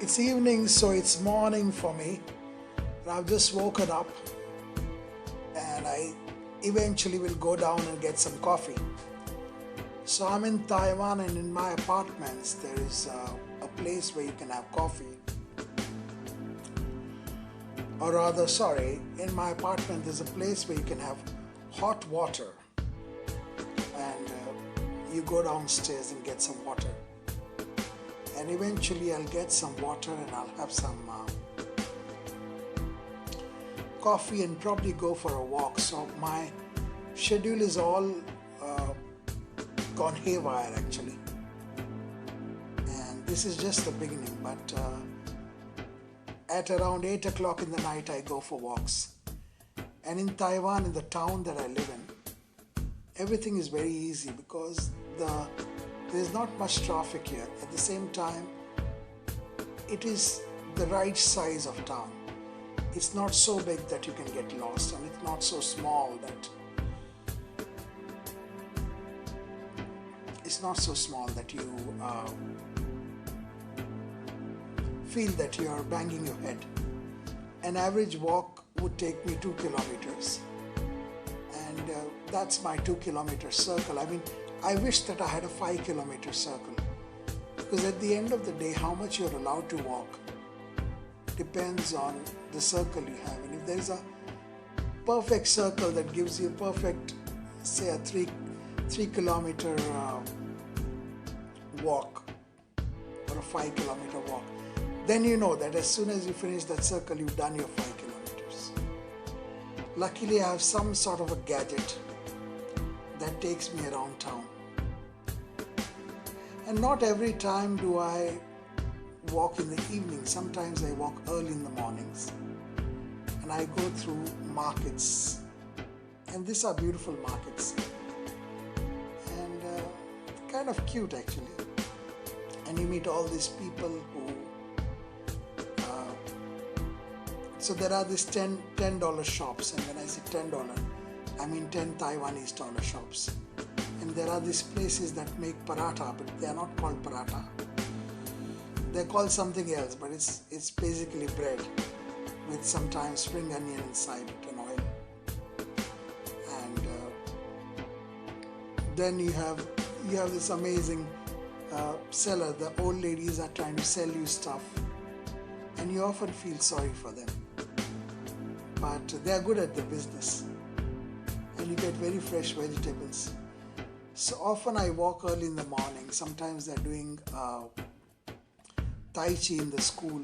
It's evening, so it's morning for me. And I've just woken up and I eventually will go down and get some coffee. So I'm in Taiwan, and in my apartments there is a place where you can have coffee. Or rather, sorry, in my apartment there's a place where you can have hot water. And you go downstairs and get some water. And eventually I'll get some water and I'll have some coffee and probably go for a walk. So my schedule is all gone haywire actually. And this is just the beginning, but at around 8 o'clock in the night I go for walks. And in Taiwan, in the town that I live in, everything is very easy because there's not much traffic here. At the same time, it is the right size of town. It's not so big that you can get lost, and it's not so small that you feel that you are banging your head. An average walk would take me 2 kilometers, and that's my 2-kilometer circle. I mean, I wish that I had a 5-kilometer circle, because at the end of the day, how much you're allowed to walk depends on the circle you have. And if there is a perfect circle that gives you perfect, say a 3-kilometer walk or a 5-kilometer walk, then you know that as soon as you finish that circle, you've done your 5 kilometers. Luckily, I have some sort of a gadget that takes me around town. And not every time do I walk in the evening. Sometimes I walk early in the mornings. And I go through markets. And these are beautiful markets. And kind of cute actually. And you meet all these people who... so there are these $10 shops. And when I say $10, I mean 10 Taiwanese dollar shops. And there are these places that make paratha, but they are not called paratha. They're called something else, but it's basically bread with sometimes spring onion inside it and oil. And then you have this amazing seller. The old ladies are trying to sell you stuff, and you often feel sorry for them. But they are good at their business, and you get very fresh vegetables. So often I walk early in the morning. Sometimes they're doing Tai Chi in the school,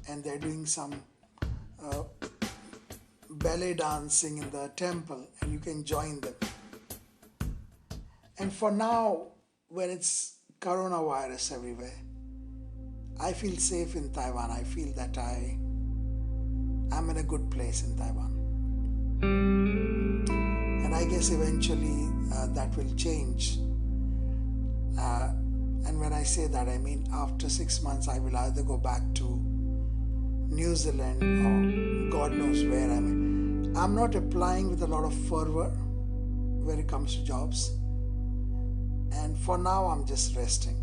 and they're doing some ballet dancing in the temple, and you can join them. And for now, when it's coronavirus everywhere, I feel safe in Taiwan. I feel that I'm in a good place in Taiwan. And I guess eventually that will change. And when I say that, I mean after 6 months I will either go back to New Zealand or God knows where. I'm not applying with a lot of fervor when it comes to jobs. And for now I'm just resting.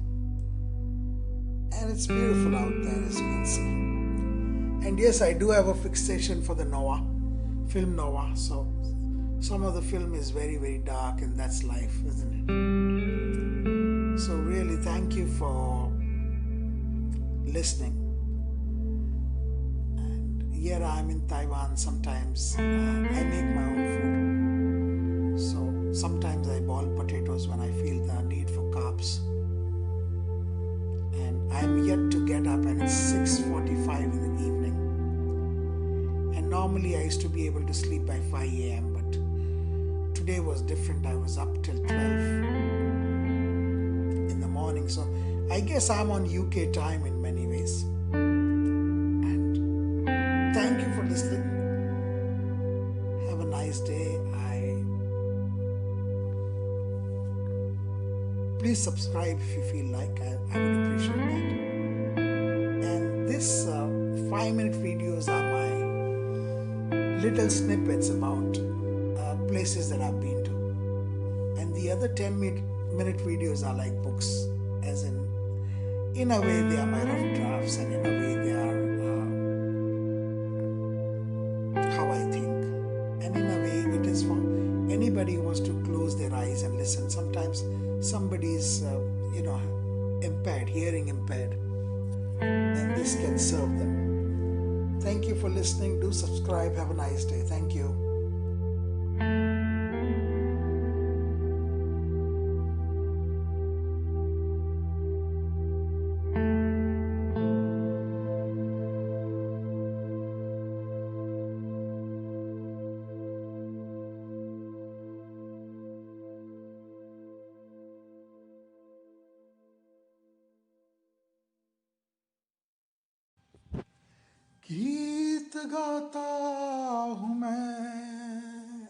And it's beautiful out there, as you can see. And yes, I do have a fixation for the Noah, film Noah. So some of the film is very, very dark, and that's life, isn't it? So really, thank you for listening. And here I'm in Taiwan. Sometimes I make my own food. So sometimes I boil potatoes when I feel the need for carbs. And I'm yet to get up, and it's 6:45 in the evening. And normally I used to be able to sleep by 5 a.m. but today was different. I was up till 12 in the morning. So I guess I'm on UK time in many ways. And thank you for listening. Have a nice day. Please subscribe if you feel like. I would appreciate that. And this 5-minute videos are my little snippets about places that I've been to. And the other 10-minute videos are like books, as in In a way, they are my rough drafts, and in a way, they are how I think. And in a way, it is for anybody who wants to close their eyes and listen. Sometimes somebody is, impaired, hearing impaired, and this can serve them. Thank you for listening. Do subscribe. Have a nice day. Thank you. गीत गाता हूँ मैं,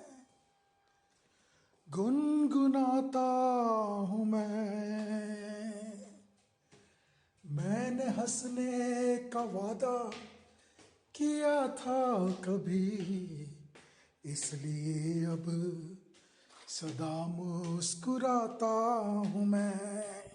गुनगुनाता हूँ मैंने हंसने का वादा किया था कभी, इसलिए अब सदा मुस्कुराता हूँ मैं।